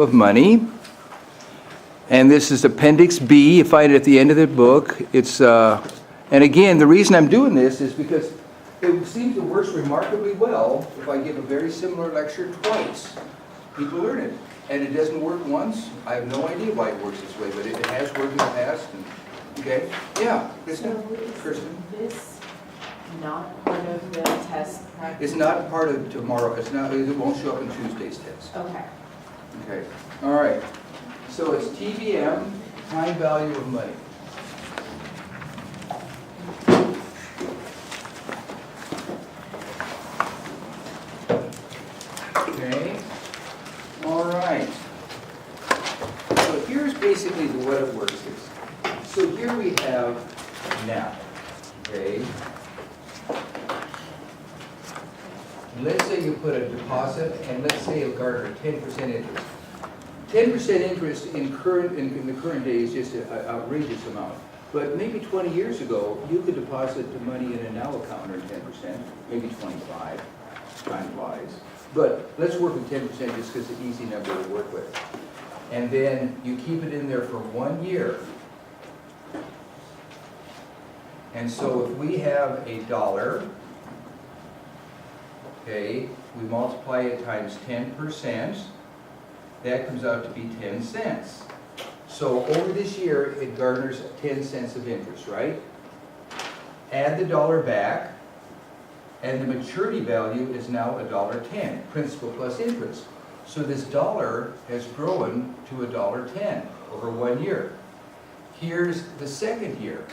of money. And this is Appendix B. You find it at the end of the book. It's and again, the reason I'm doing this is because it seems to work remarkably well if I give a very similar lecture twice. People learn it. And it doesn't work once. I have no idea why it works this way, but it has worked in the past. And, okay? Yeah, Kristen? Kristen? This not part of the test practice? It's not part of tomorrow. It's not. It won't show up in Tuesday's test. Okay. Okay. All right. So it's TVM, time value of money. Okay. All right. So here's basically the what it works is. So here we have now. Okay. Let's say you put a deposit, and let's say it'll garner 10% interest. 10% interest in the current day is just an outrageous amount. But maybe 20 years ago, you could deposit the money in a now account or 10%, maybe 25, time-wise. But let's work with 10% just because it's an easy number to work with. And then you keep it in there for 1 year. And so if we have $1, okay, we multiply it times 10%, that comes out to be 10 cents. So over this year, it garners 10 cents of interest, right? Add the $1 back, and the maturity value is now $1.10, principal plus interest. So this $1 has grown to $1.10 over 1 year. Here's the second year.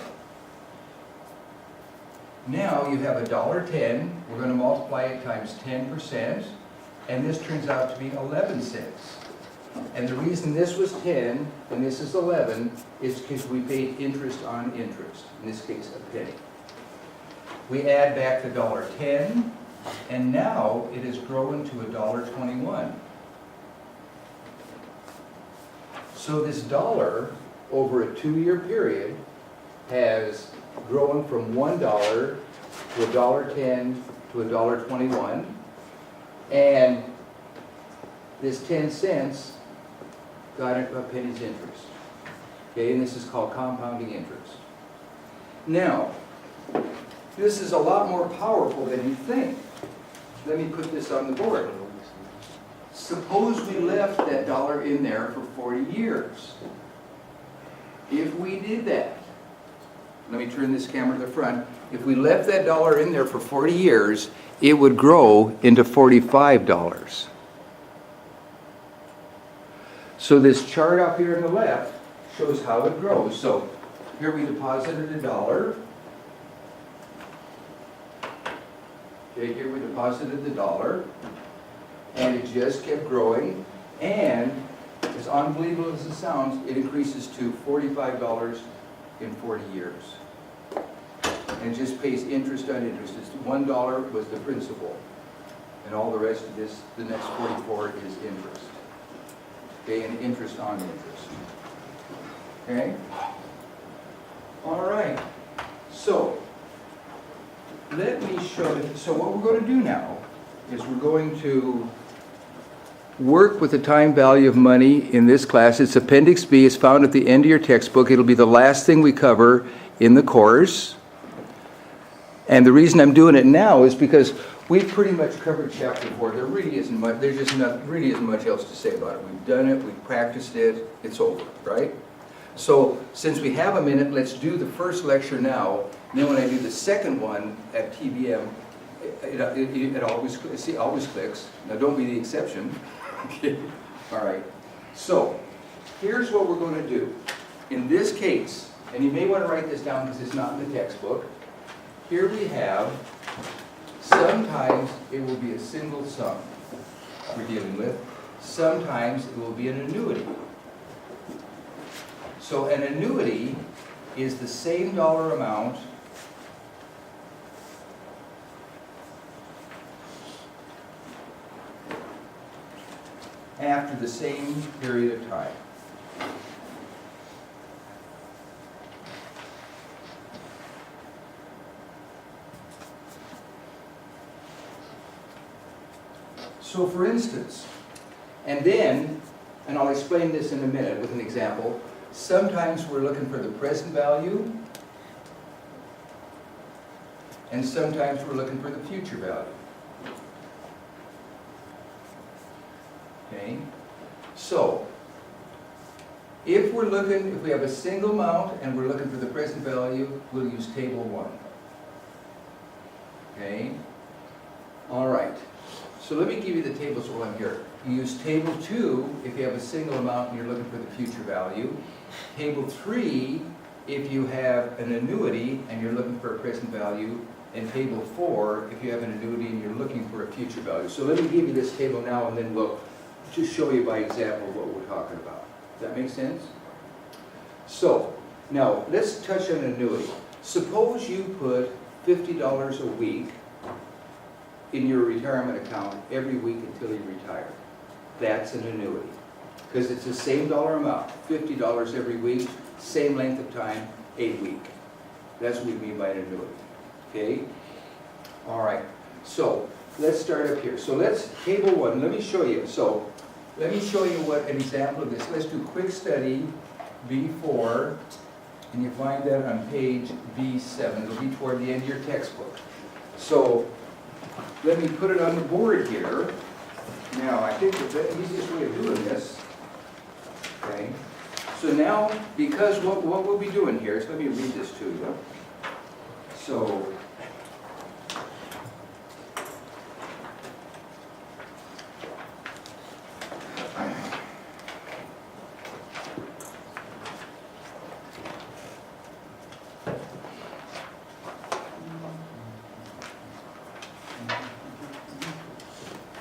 Now you have $1.10, we're going to multiply it times 10%, and this turns out to be 11 cents. And the reason this was 10 and this is 11 is because we paid interest on interest, in this case a penny. We add back the $1.10, and now it has grown to $1.21. So this dollar, over a 2-year period, has grown from $1 to $1.10 to $1.21, and this 10 cents got a penny's interest. Okay, and this is called compounding interest. Now, this is a lot more powerful than you think. Let me put this on the board. Suppose we left that $1 in there for 40 years. If we did that, let me turn this camera to the front. If we left that $1 in there for 40 years, it would grow into $45. So this chart up here on the left shows how it grows. So here we deposited $1. Okay, here we deposited the $1, and it just kept growing. And as unbelievable as it sounds, it increases to $45 in 40 years. And it just pays interest on interest. It's $1 was the principal, and all the rest of this, the next 44 is interest. Okay, and interest on interest. Okay? All right. So, let me show you. So what we're going to do now is we're going to work with the time value of money in this class. It's Appendix B. It's found at the end of your textbook. It'll be the last thing we cover in the course. And the reason I'm doing it now is because we've pretty much covered chapter 4. There really isn't much. There's just not really isn't much else to say about it. We've done it. We've practiced it. It's over, right? So since we have a minute, let's do the first lecture now. And then when I do the second one at TVM, it always clicks. Now don't be the exception. Okay. All right. So here's what we're going to do. In this case, and you may want to write this down because it's not in the textbook. Here we have, sometimes it will be a single sum we're dealing with. Sometimes it will be an annuity. So an annuity is the same dollar amount after the same period of time. So for instance, and then and I'll explain this in a minute with an example. Sometimes we're looking for the present value, and sometimes we're looking for the future value. Okay? So, if we have a single amount and we're looking for the present value, we'll use table 1. Okay? All right. So let me give you the tables while I'm here. You use table 2 if you have a single amount and you're looking for the future value. Table 3 if you have an annuity and you're looking for a present value. And table 4 if you have an annuity and you're looking for a future value. So let me give you this table now and then we'll just show you by example what we're talking about. Does that make sense? So, now let's touch on annuity. Suppose you put $50 a week in your retirement account every week until you retire. That's an annuity. Because it's the same dollar amount, $50 every week, same length of time, a week. That's what we mean by an annuity. Okay? All right. So, let's start up here. So table 1, let me show you. So, let me show you what an example of this. Let's do quick study B4, and you find that on page B7. It'll be toward the end of your textbook. So, let me put it on the board here. Now, I think the easiest way of doing this, okay, so now, because what we'll be doing here is, let me read this to you. So,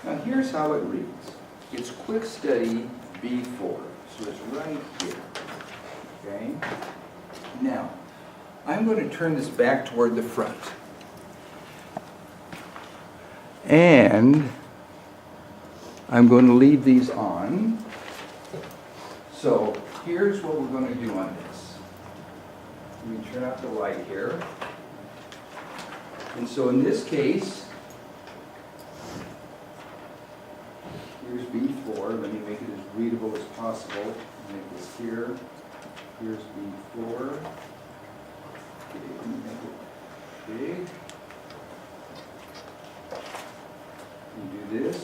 now here's how it reads. It's quick study B4, so it's right here, okay? Now, I'm going to turn this back toward the front. And I'm going to leave these on. So here's what we're going to do on this. Let me turn off the light here. And so in this case, here's B4. Let me make it as readable as possible. Make this here. Here's B4. Make it big. You do this.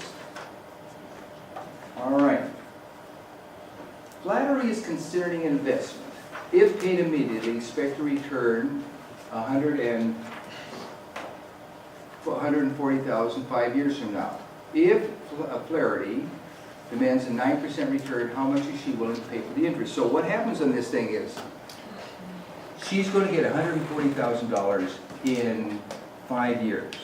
All right. Flattery is considering an investment. If paid immediately, expect to return $140,000 5 years from now. If Flaherty demands a 9% return, how much is she willing to pay for the interest? So what happens on this thing is, she's going to get $140,000 in 5 years.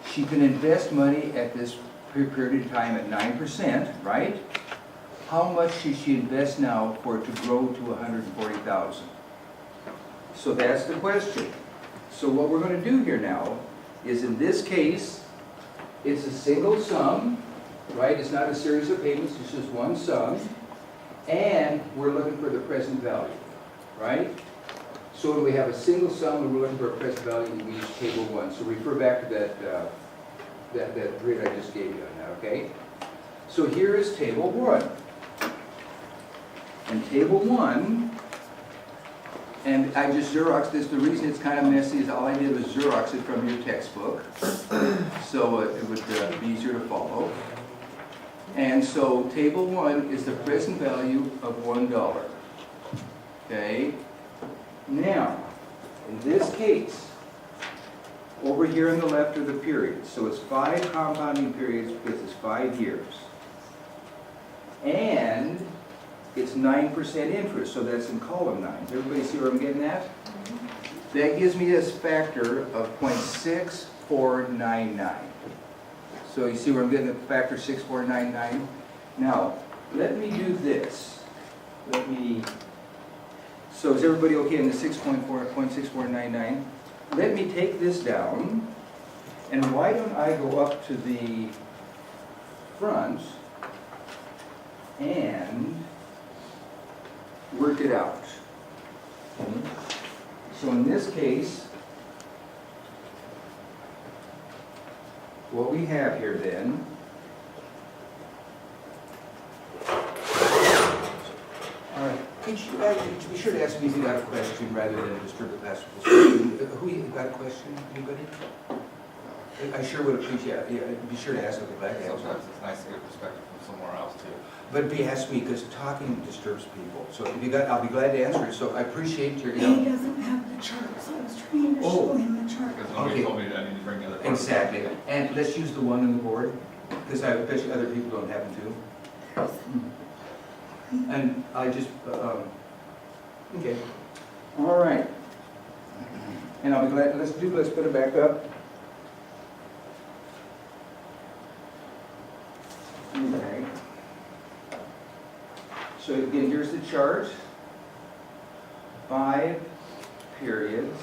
She can invest money at this period of time at 9%, right? How much should she invest now for it to grow to $140,000? So that's the question. So what we're going to do here now is, in this case, it's a single sum, right? It's not a series of payments, it's just one sum. And we're looking for the present value, right? So when we have a single sum and we're looking for a present value, we use table 1. So refer back to that grid I just gave you on that, okay? So here is table 1. And table 1, and I just Xeroxed this. The reason it's kind of messy is all I did was Xerox it from your textbook, so it would be easier to follow. And so table 1 is the present value of $1. Okay? Now, in this case, over here on the left are the periods. So it's 5 compounding periods because it's 5 years. And it's 9% interest, so that's in column 9. Does everybody see where I'm getting at? That gives me this factor of 0.6499. So you see where I'm getting the factor 6499? Now, let me do this. So is everybody okay in the 0.6499? Let me take this down, and why don't I go up to the front and work it out. Okay. So in this case, what we have here then Could you be sure to ask me if you got a question rather than disturb the pastor's discussion? Who, you got a question, anybody? I sure would appreciate it, yeah, be sure to ask, I'll be glad to answer. Sometimes it's nice to get perspective from somewhere else too. But be asked me, because talking disturbs people, so if you got, I'll be glad to answer it, so I appreciate your, He doesn't have the chart, so I was trying to show him the chart. Because nobody Okay. told me that I need to bring the other part. Exactly, and let's use the one on the board, because I bet you other people don't happen to. And I just, okay, all right. And I'll be glad, let's put it back up. Okay. So again, here's the chart. 5 periods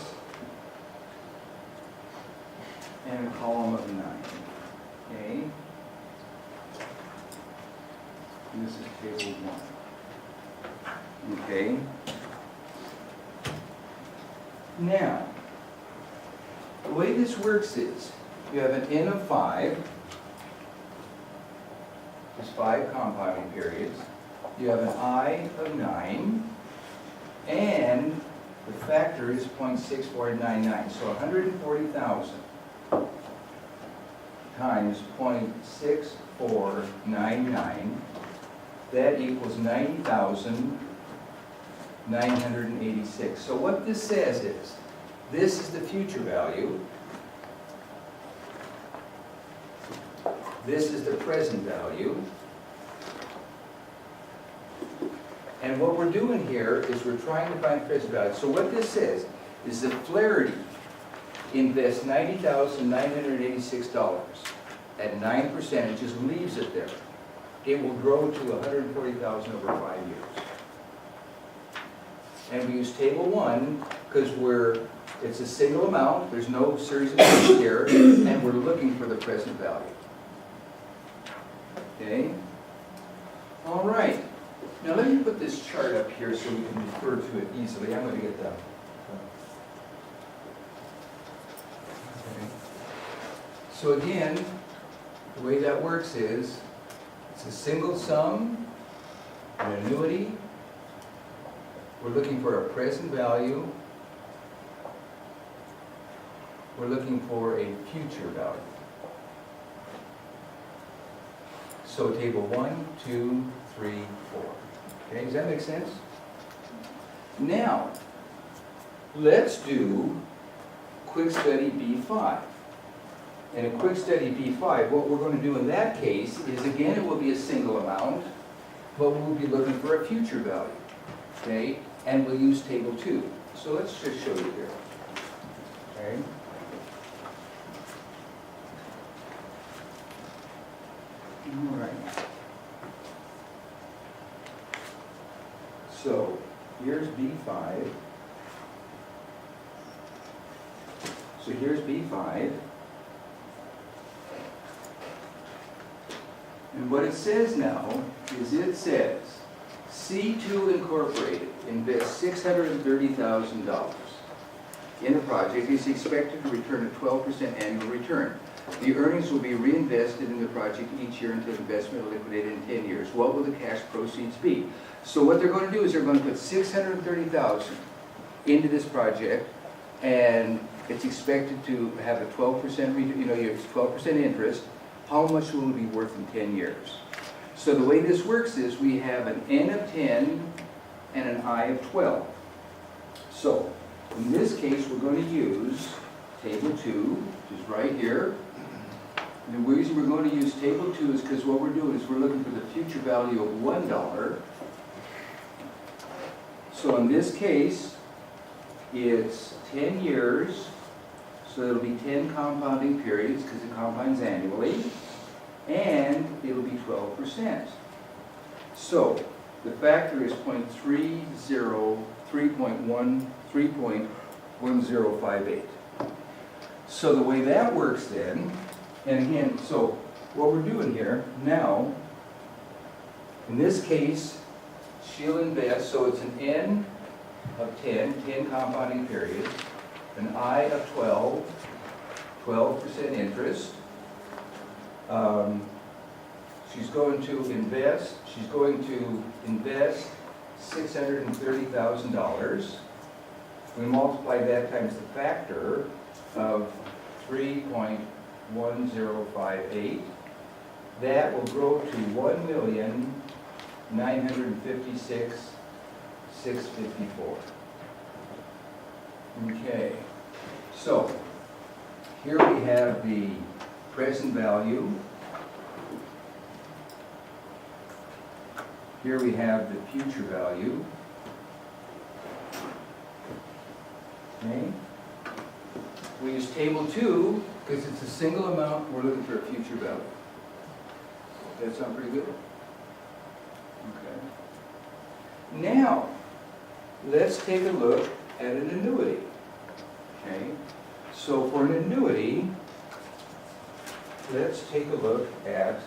and a column of 9. Okay? And this is table 1. Okay? Now, the way this works is, you have an N of 5, there's 5 compounding periods. You have an I of 9, and the factor is 0.6499. So 140,000 times 0.6499, that equals 90,986. So what this says is, this is the future value. This is the present value. And what we're doing here is we're trying to find present value. So what this says is that Flaherty invests $90,986 at 9%, it just leaves it there. It will grow to $140,000 over 5 years. And we use table 1 because it's a single amount, there's no series of numbers here, and we're looking for the present value. Okay? All right. Now let me put this chart up here so we can refer to it easily. I'm going to get that. Okay. So again, the way that works is, it's a single sum, an annuity. We're looking for a present value. We're looking for a future value. So table 1, 2, 3, 4. Okay, does that make sense? Now, let's do quick study B5. In a quick study B5, what we're going to do in that case is, again, it will be a single amount, but we'll be looking for a future value. Okay, and we'll use table 2. So let's just show you here. Okay. All right. So here's B5. So here's B5. And what it says now is it says C2 Incorporated invests $630,000 in a project, is expected to return a 12% annual return. The earnings will be reinvested in the project each year until investment is liquidated in 10 years. What will the cash proceeds be? So what they're going to do is they're going to put $630,000 into this project, and it's expected to have a 12%, it's 12% interest. How much will it be worth in 10 years? So the way this works is we have an N of 10 and an I of 12. So in this case, we're going to use table 2, which is right here. And the reason we're going to use table 2 is because what we're doing is we're looking for the future value of $1. So in this case, it's 10 years, so it'll be 10 compounding periods because it compounds annually, and it'll be 12%. So the factor is 3.1058. So the way that works then, and again, so what we're doing here now, in this case, she'll invest, so it's an N of 10 compounding periods, an I of 12% interest. She's going to invest $630,000. We multiply that times the factor of 3.1058. That will grow to 1,956,654. Okay, so here we have the present value. Here we have the future value. Okay. We use table 2 because it's a single amount. We're looking for a future value. That sound pretty good? Okay. Now, let's take a look at an annuity. Okay. So for an annuity, let's take a look at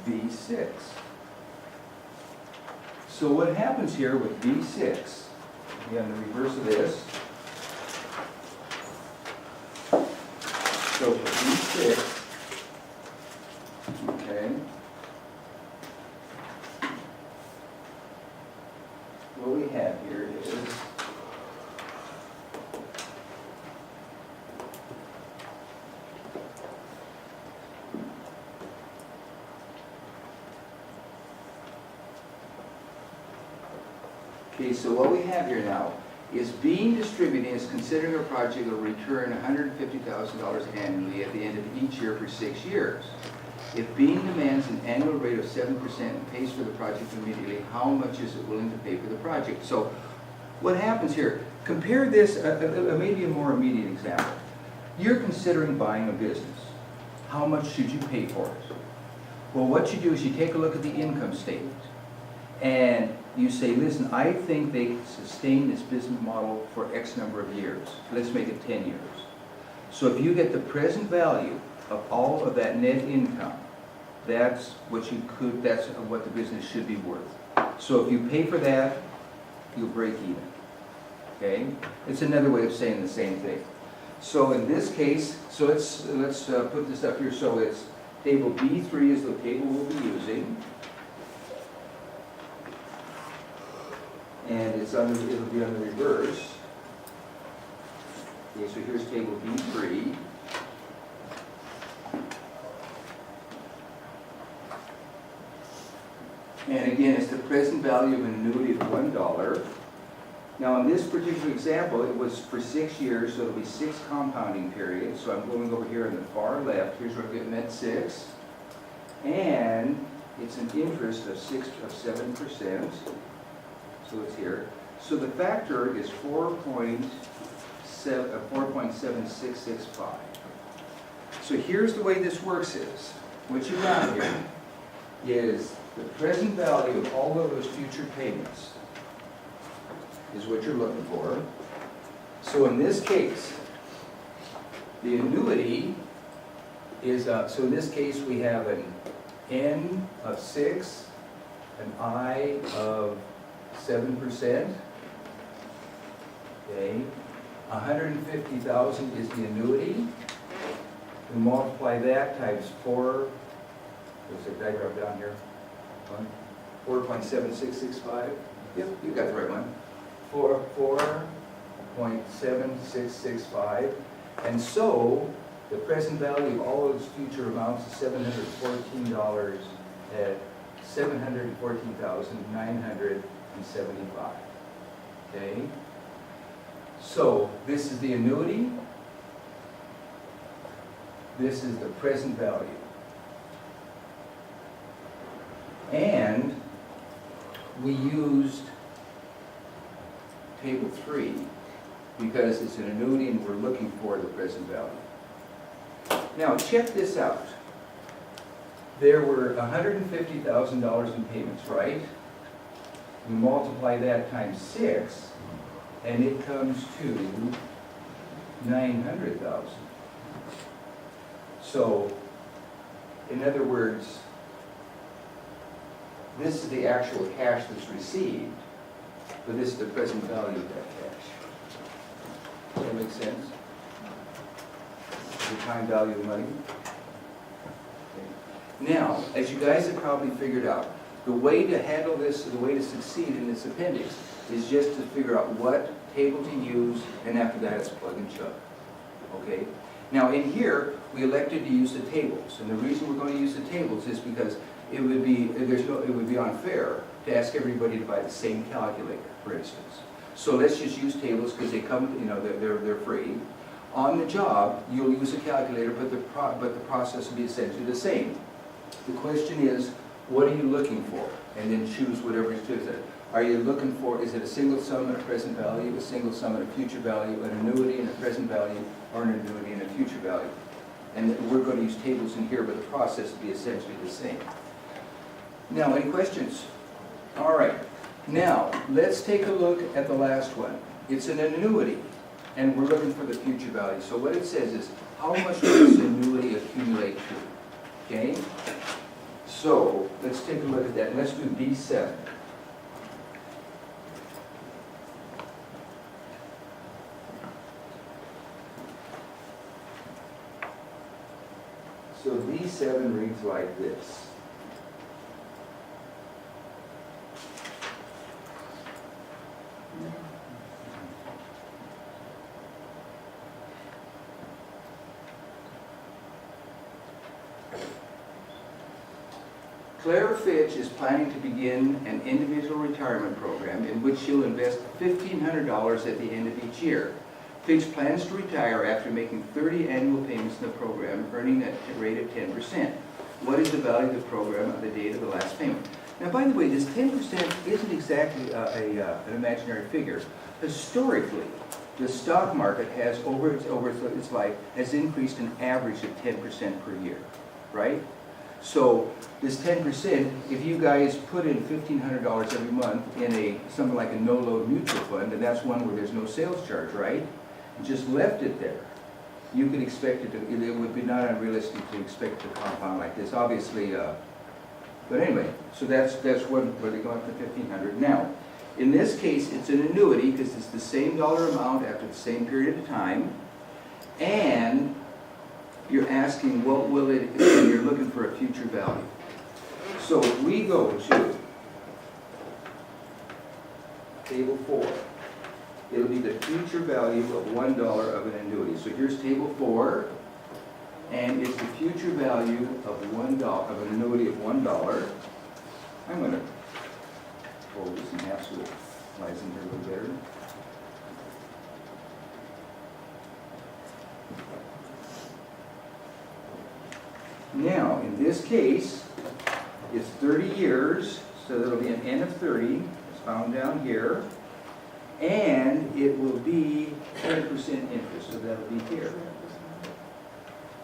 V6. So what happens here with V6, again, the reverse of this. So for V6, okay, what we have here is okay, so what we have here now is Bean Distributing is considering a project that will return $150,000 annually at the end of each year for 6 years. If Bean demands an annual rate of 7% and pays for the project immediately, how much is it willing to pay for the project? So what happens here, compare this, maybe a more immediate example. You're considering buying a business. How much should you pay for it? Well, what you do is you take a look at the income statement and you say, listen, I think they can sustain this business model for X number of years. Let's make it 10 years. So if you get the present value of all of that net income, that's what the business should be worth. So if you pay for that, you'll break even. Okay? It's another way of saying the same thing. So in this case, so let's put this up here. So it's table B3 is the table we'll be using. And it'll be on the reverse. Okay, so here's table B3. And again, it's the present value of an annuity of $1. Now in this particular example, it was for 6 years, so it'll be 6 compounding periods. So I'm going over here on the far left. Here's where I'm getting that 6. And it's an interest of 7%. So it's here. So the factor is 4.7665. So here's the way this works is, what you got here is the present value of all of those future payments is what you're looking for. So in this case, the annuity is, so in this case we have an N of 6, an I of 7%. Okay, 150,000 is the annuity. We multiply that times 4. There's a diagram down here. 4.7665. Yep, you got the right one. 4.7665. And so the present value of all those future amounts is $714 at $714,975. Okay? So this is the annuity. This is the present value. And we used table 3 because it's an annuity and we're looking for the present value. Now check this out. There were $150,000 in payments, right? We multiply that times 6 and it comes to 900,000. So, in other words, this is the actual cash that's received, but this is the present value of that cash. Does that make sense? The time value of money? Okay. Now, as you guys have probably figured out, The way to handle this, the way to succeed in this appendix is just to figure out what table to use, and after that it's plug and chug. Okay? Now in here, we elected to use the tables, and the reason we're going to use the tables is because it would be, it would be unfair to ask everybody to buy the same calculator, for instance. So let's just use tables because they come, you know, they're free. On the job, you'll use a calculator, but the process will be essentially the same. The question is, what are you looking for? And then choose whatever it is. Are you looking for, is it a single sum and a present value, a single sum and a future value, an annuity and a present value, or an annuity and a future value? And we're going to use tables in here, but the process will be essentially the same. Now, any questions? All right. Now, let's take a look at the last one. It's an annuity, and we're looking for the future value. So what it says is, how much will this annuity accumulate to? Okay? So, let's take a look at that. Let's do B7. So B7 reads like this. Claire Fitch is planning to begin an individual retirement program in which she'll invest $1,500 at the end of each year. Fitch plans to retire after making 30 annual payments in the program, earning a rate of 10%. What is the value of the program on the date of the last payment? Now, by the way, this 10% isn't exactly an imaginary figure. Historically, the stock market has, over its life, has increased an average of 10% per year, right? So this 10%, if you guys put in $1,500 every month in something like a no-load mutual fund, and that's one where there's no sales charge, right? And just left it there, you could expect it to, it would be not unrealistic to expect it to compound like this, obviously. But anyway, so that's where they go up to $1,500. Now, in this case, it's an annuity because it's the same dollar amount after the same period of time, and you're asking what will it, and you're looking for a future value. So if we go to table 4, it'll be the future value of $1 of an annuity. So here's table 4, and it's the future value of $1 of an annuity of $1. I'm going to fold this in half so it lies in here a little better. Now, in this case, it's 30 years, so that'll be an N of 30, it's found down here, and it will be 10% interest, so that'll be here.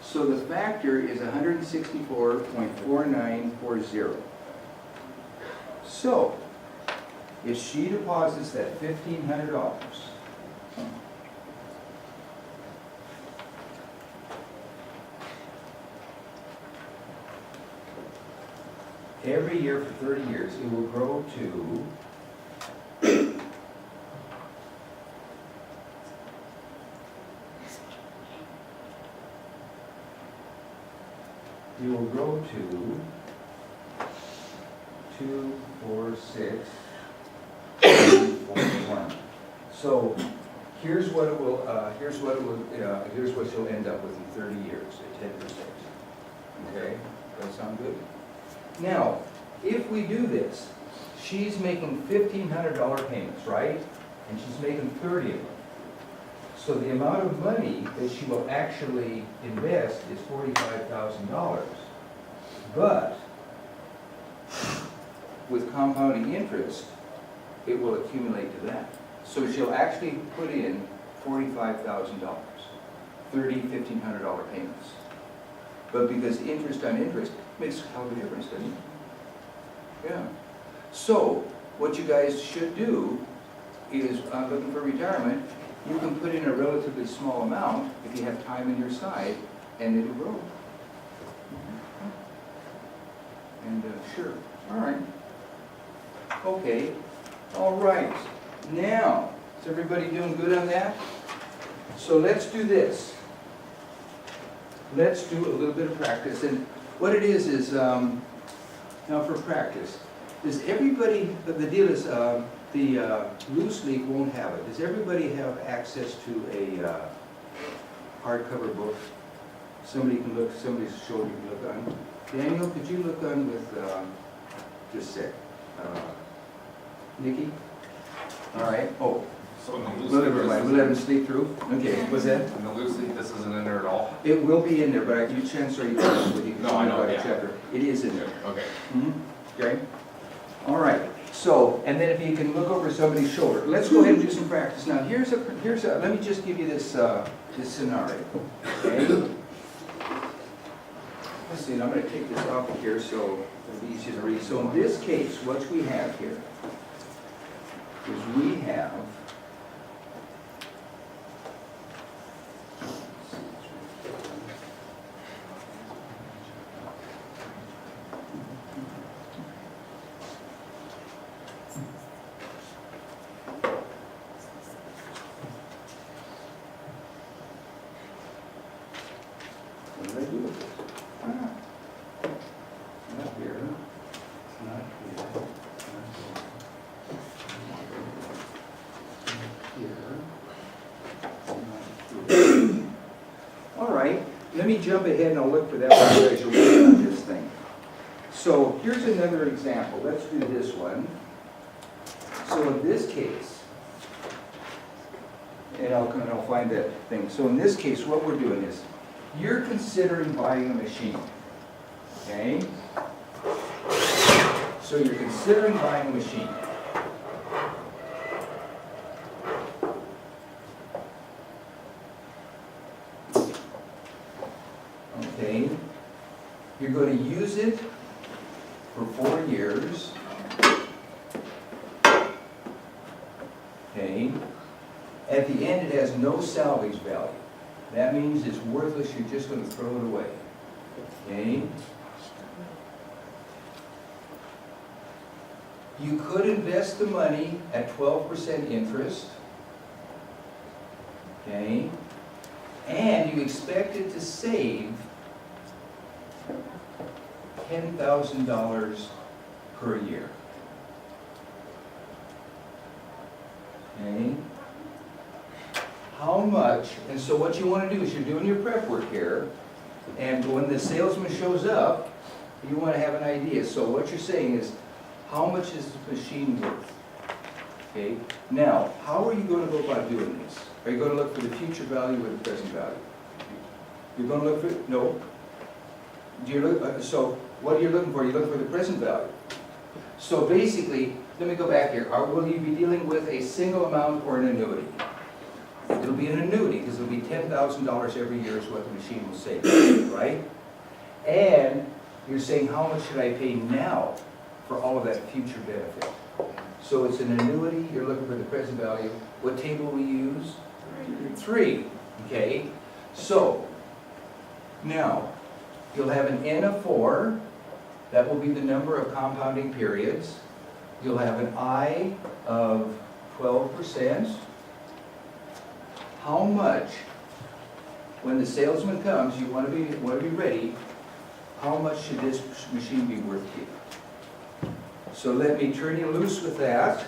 So the factor is 164.4940. So, if she deposits that $1,500, every year for 30 years, it will grow to $246,41. So here's what it will. Here's what you'll end up with in 30 years at 10%. Okay, does that sound good? Now, if we do this, she's making $1,500 payments, right? And she's making 30 of them. So the amount of money that she will actually invest is $45,000. But with compounding interest, it will accumulate to that. So she'll actually put in $45,000, 30 $1,500 payments. But because interest on interest makes a hell of a difference, doesn't it? Yeah. So what you guys should do is, looking for retirement, you can put in a relatively small amount if you have time on your side, and it'll grow. And sure. All right. Okay. All right. Now, is everybody doing good on that? So let's do this. Let's do a little bit of practice. And what it is now for practice, Does everybody, the deal is, the loose leaf won't have it. Does everybody have access to a hardcover book? Somebody can look, somebody's shoulder you can look on. Daniel, could you look on with, just a sec. Nikki? All right, oh, So in the loose well, leaf, never mind, we'll let him sleep through. Okay, what's that? in the loose leaf, this isn't in there at all? It will be in there, but you chance or you can, but you can No, I know, find out a yeah. chapter. It is in there. Okay. Okay? All right, so, and then if you can look over somebody's shoulder, let's go ahead and do some practice. Now, here's a, let me just give you this, this scenario, okay? Let's see, and I'm gonna take this off of here so it'll be easier to read. So in this case, what we have here is we have what did I do with this? Not here, not here, not here. All right, let me jump ahead and I'll look for that one as you're working on this thing. So here's another example. Let's do this one. So in this case, and I'll find that thing. So in this case, what we're doing is, you're considering buying a machine, okay? So you're considering buying a machine. Okay? You're going to use it for 4 years. Okay? At the end, it has no salvage value. That means it's worthless, you're just going to throw it away. Okay? You could invest the money at 12% interest. Okay? And you expect it to save $10,000 per year. Okay? How much, and so what you want to do is you're doing your prep work here, and when the salesman shows up, you want to have an idea. So what you're saying is, how much is the machine worth? Okay, now, how are you going to go about doing this? Are you going to look for the future value or the present value? You're going to look for, no. Do you look, so what are you looking for? You're looking for the present value. So basically, let me go back here. Will you be dealing with a single amount or an annuity? It'll be an annuity, because it'll be $10,000 every year is what the machine will save, right? And you're saying, how much should I pay now for all of that future benefit? So it's an annuity, you're looking for the present value. What table will we use? 3, okay? So, now, you'll have an N of 4, that will be the number of compounding periods. You'll have an I of 12%. How much, when the salesman comes, you want to be ready, how much should this machine be worth to you? So let me turn you loose with that.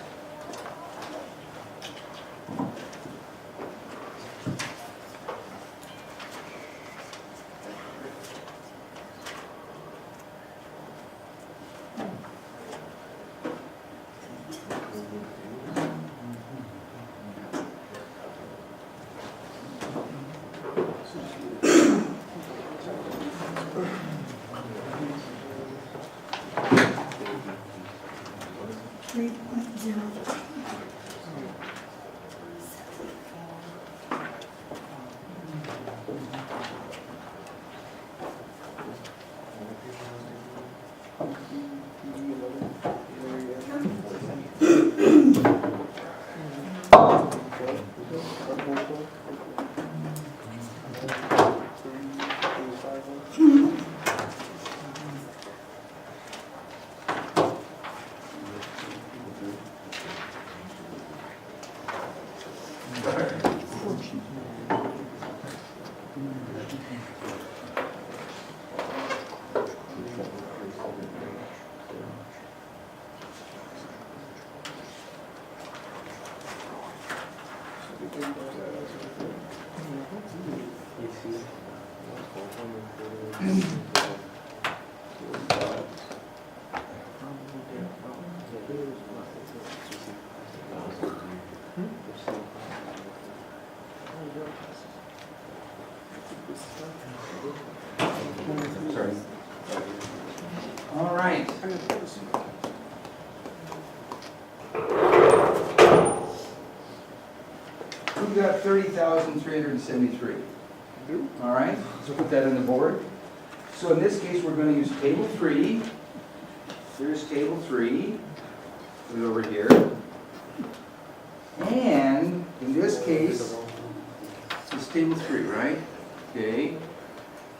Sorry. All right. We've got 30,373. All right, so put that on the board. So in this case, we're going to use table 3. Here's table 3. Put it over here. And in this case, it's table 3, right? Okay.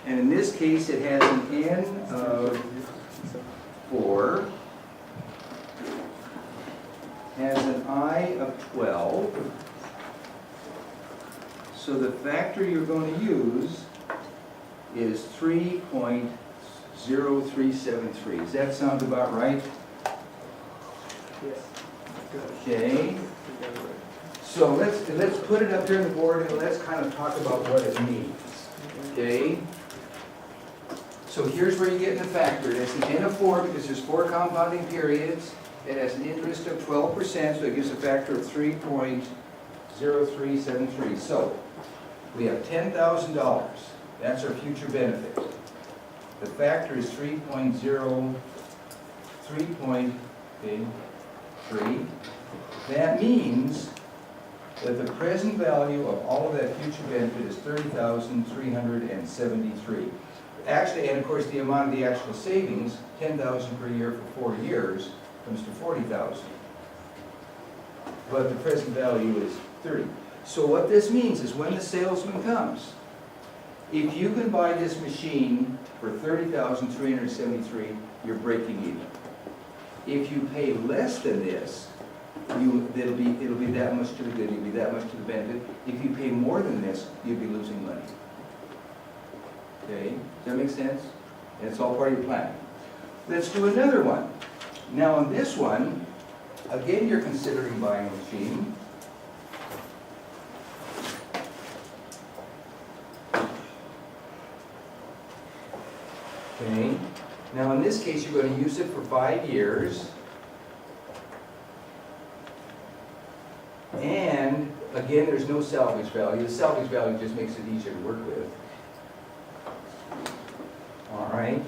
And in this case, it has an N of 4, has an I of 12. So the factor you're going to use is 3.0373. Does that sound about right? Yes. Okay. So let's put it up here on the board and let's kind of talk about what it means. Okay. So here's where you get the factor. It's an N of 4 because there's 4 compounding periods. It has an interest of 12%, so it gives a factor of 3.0373. So we have $10,000. That's our future benefit. The factor is 3.3. That means that the present value of all of that future benefit is $30,373. Actually, and of course, the amount of the actual savings, $10,000 per year for 4 years, comes to $40,000. But the present value is 30. So what this means is when the salesman comes, if you can buy this machine for $30,373, you're breaking even. If you pay less than this, it'll be that much to the good, it'll be that much to the benefit. If you pay more than this, you'll be losing money. Okay, does that make sense? And it's all part of your plan. Let's do another one. Now on this one, again you're considering buying a machine. Okay, now in this case you're going to use it for 5 years. And again, there's no salvage value. The salvage value just makes it easier to work with. All right.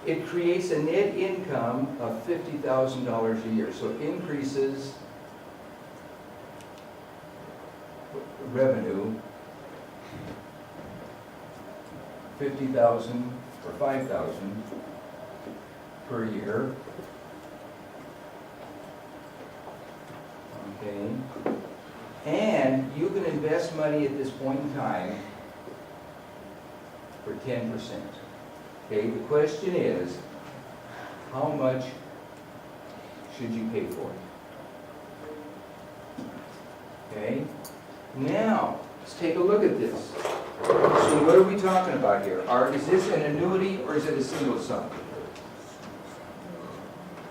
It creates a net income of $50,000 a year. So it increases revenue 50,000 or 5,000 per year. Okay. And you can invest money at this point in time for 10%. Okay, the question is, how much should you pay for it? Okay, now, let's take a look at this. So what are we talking about here? Is this an annuity or is it a single sum?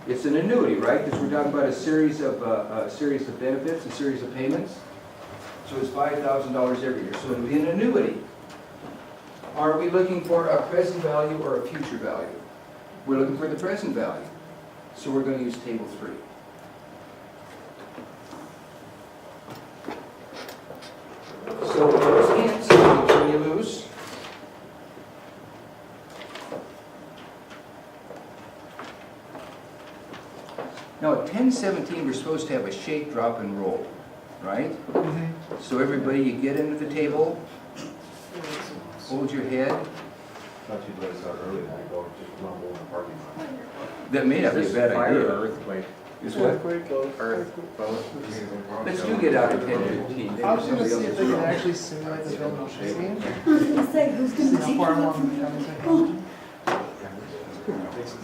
It's an annuity, right? Because we're talking about a series of benefits, a series of payments. So it's $5,000 every year. So it'll be an annuity. Are we looking for a present value or a future value? We're looking for the present value. So we're going to use table 3. So those hands, turn you loose. Now at 10:17, we're supposed to have a shake, drop, and roll, right? So everybody, you get into the table, hold your head. Thought you'd let us out early and go just rumble in the parking lot. That may not be a bad idea. Earthquake. Is what? Earth, both. Let's do get out at 10:15. I was gonna see if they can actually simulate the film machine. I was gonna say, who's See gonna how take far it along up the from film there? is.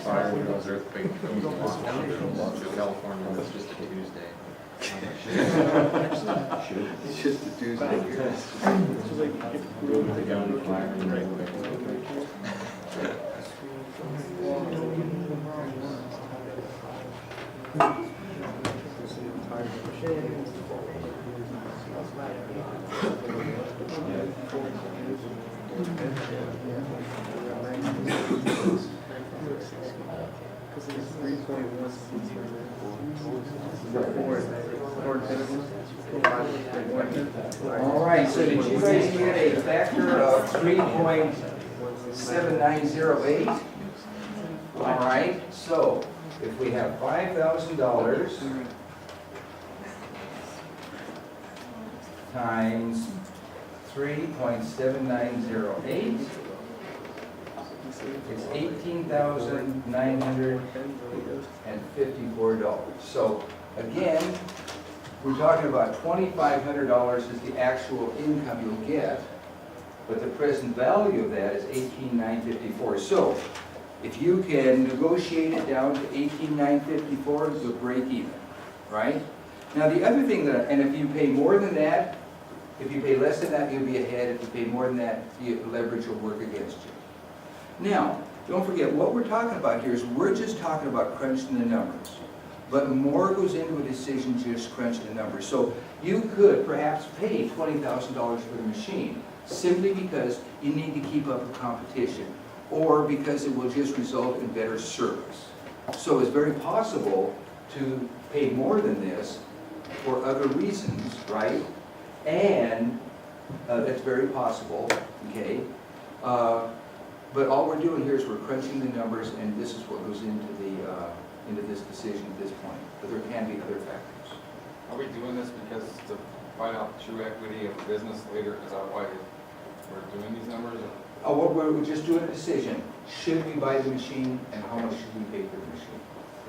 Fire when those earthquake comes along down to California, it's just a Tuesday. It's just a Tuesday. The gun firing right away. All right, so did you guys get a factor of 3.7908? All right, so if we have $5,000 times 3.7908, it's $18,954. So again, we're talking about $2,500 is the actual income you'll get, but the present value of that is $18,954. So if you can negotiate it down to $18,954, you'll break even, right? Now the other thing that, and if you pay more than that, if you pay less than that, you'll be ahead. If you pay more than that, leverage will work against you. Now, don't forget, what we're talking about here is we're just talking about crunching the numbers. But more goes into a decision than just crunching the numbers. So you could perhaps pay $20,000 for the machine simply because you need to keep up with competition or because it will just result in better service. So it's very possible to pay more than this for other reasons, right? And that's very possible, okay? But all we're doing here is we're crunching the numbers, and this is what goes into this decision at this point. But there can be other factors. Are we doing this because to find out the true equity of the business later? Is that why we're doing these numbers? Oh, well, we're just doing a decision. Should we buy the machine, and how much should we pay for the machine?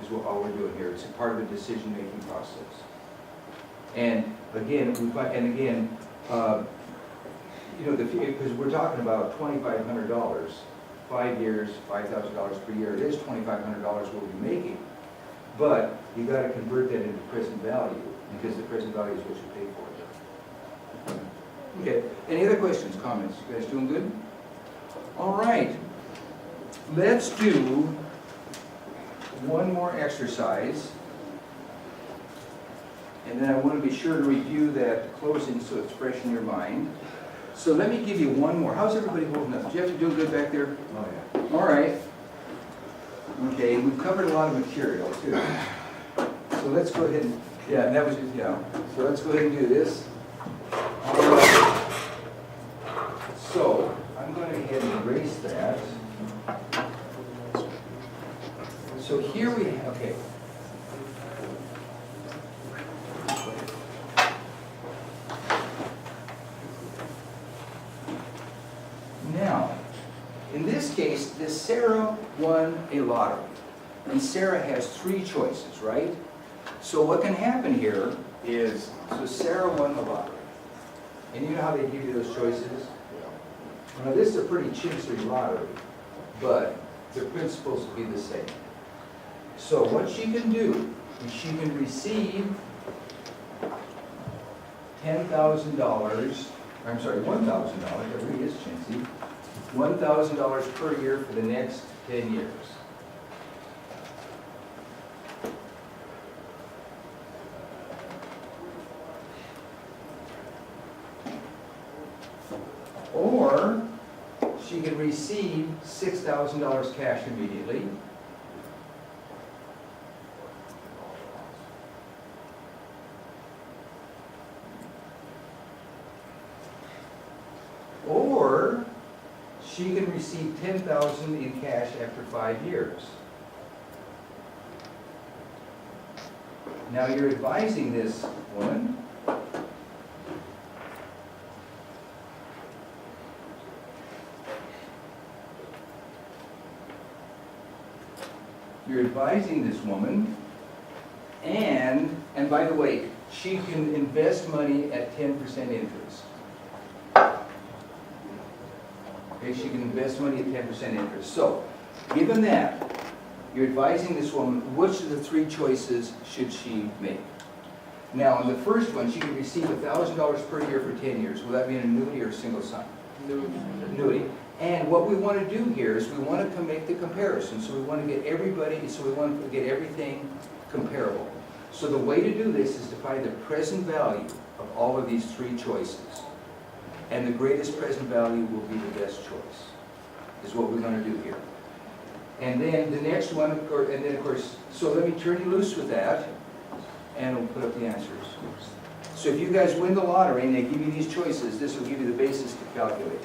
Is what all we're doing here. It's a part of the decision-making process. And again, you know, because we're talking about $2,500, 5 years, $5,000 per year. It is $2,500 we'll be making, but you got to convert that into present value because the present value is what you pay for it. Okay. Any other questions, comments? You guys doing good? All right. Let's do one more exercise. And then I want to be sure to review that closing so it's fresh in your mind. So let me give you one more. How's everybody holding up? Jeff, you doing good back there? Oh, yeah. All right. Okay, we've covered a lot of material too. So let's go ahead and, yeah, that was just, yeah. So let's go ahead and do this. All right. So I'm going to go ahead and erase that. So here we have, okay. Now, in this case, this Sarah won a lottery, and Sarah has 3 choices, right? So what can happen here is, so Sarah won the lottery, and you know how they give you those choices? Now this is a pretty chintzy lottery, but the principles will be the same. So what she can do is she can receive $10,000, I'm sorry, $1,000, that really is chintzy, $1,000 per year for the next 10 years. Or she can receive $6,000 cash immediately. Or she can receive $10,000 in cash after 5 years. Now you're advising this woman. You're advising this woman, and by the way, she can invest money at 10% interest. Okay, she can invest money at 10% interest. So, given that, you're advising this woman, which of the 3 choices should she make? Now, on the first one, she can receive $1,000 per year for 10 years. Will that be an annuity or a single sum? Annuity. And what we want to do here is we want to make the comparison. So we want to get everybody, so we want to get everything comparable. So the way to do this is to find the present value of all of these three choices. And the greatest present value will be the best choice, is what we're gonna do here. And then the next one, of course, and then of course, so let me turn you loose with that, and we'll put up the answers. So if you guys win the lottery and they give you these choices, this will give you the basis to calculate it.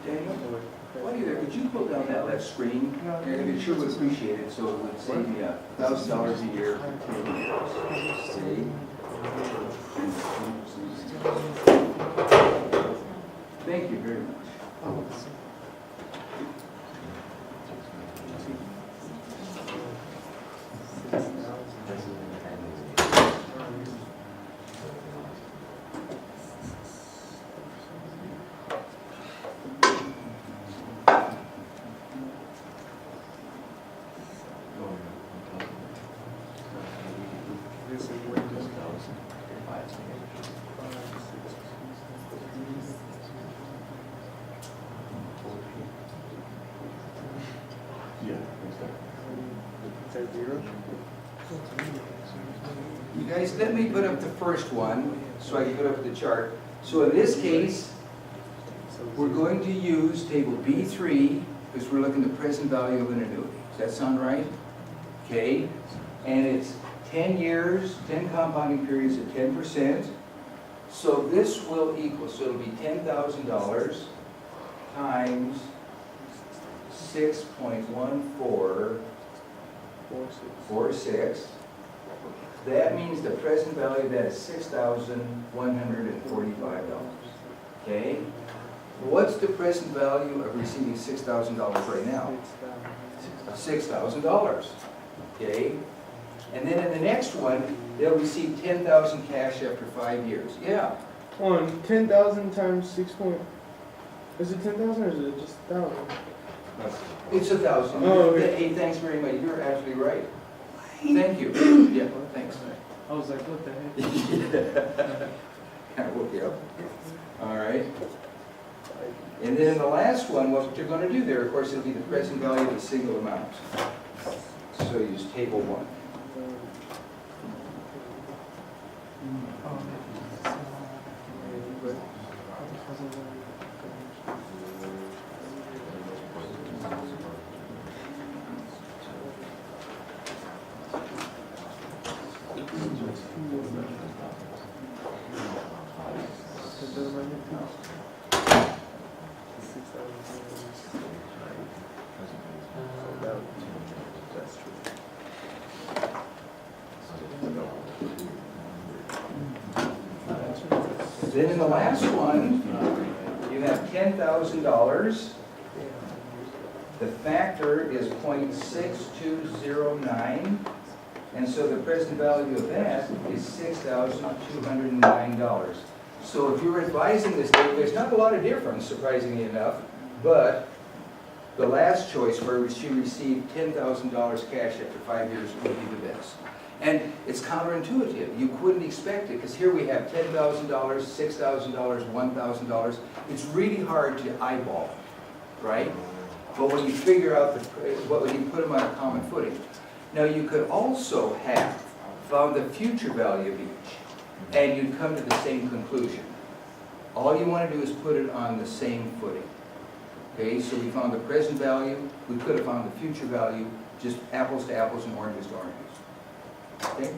Daniel, while you're there, could you pull down that left screen? I sure would appreciate it, so it would save me $1,000 a year for 10 years. See? Thank you very much. You guys, let me put up the first one so I can put up the chart. So in this case, we're going to use table B3 because we're looking at the present value of an annuity. Does that sound right? Okay. And it's 10 years, 10 compounding periods at 10%. So this will equal, so it'll be $10,000 times 6.1446. That means the present value of that is $6,145. Okay? What's the present value of receiving $6,000 right now? $6,000. Okay? And then in the next one, they'll receive $10,000 cash after 5 years. Yeah. 10,000 times 6 point. Is it 10,000 or is it just 1,000? It's 1,000. Oh, okay. Hey, thanks very much. You're absolutely right. Thank you. Yeah, thanks. I was like, what the heck? Kind of woke you up. All right. And then the last one, what you're going to do there, of course, it'll be the present value of a single amount. So use table 1. Then in the last one, you have $10,000. The factor is 0.6209, and so the present value of that is $6,209. So if you're advising this table, there's not a lot of difference, surprisingly enough, but the last choice where she received $10,000 cash after 5 years would be the best. And it's counterintuitive. You couldn't expect it, because here we have $10,000, $6,000, $1,000. It's really hard to eyeball, right? But when you figure out when you put them on a common footing. Now you could also have found the future value of each, and you'd come to the same conclusion. All you want to do is put it on the same footing. Okay, so we found the present value, we could have found the future value, just apples to apples and oranges to oranges. Okay?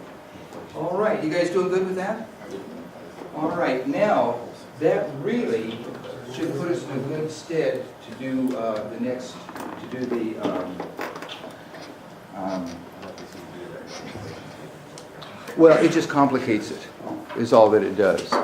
All right, you guys doing good with that? All right, now, that really should put us in a good stead to do well, it just complicates it. is all that it does.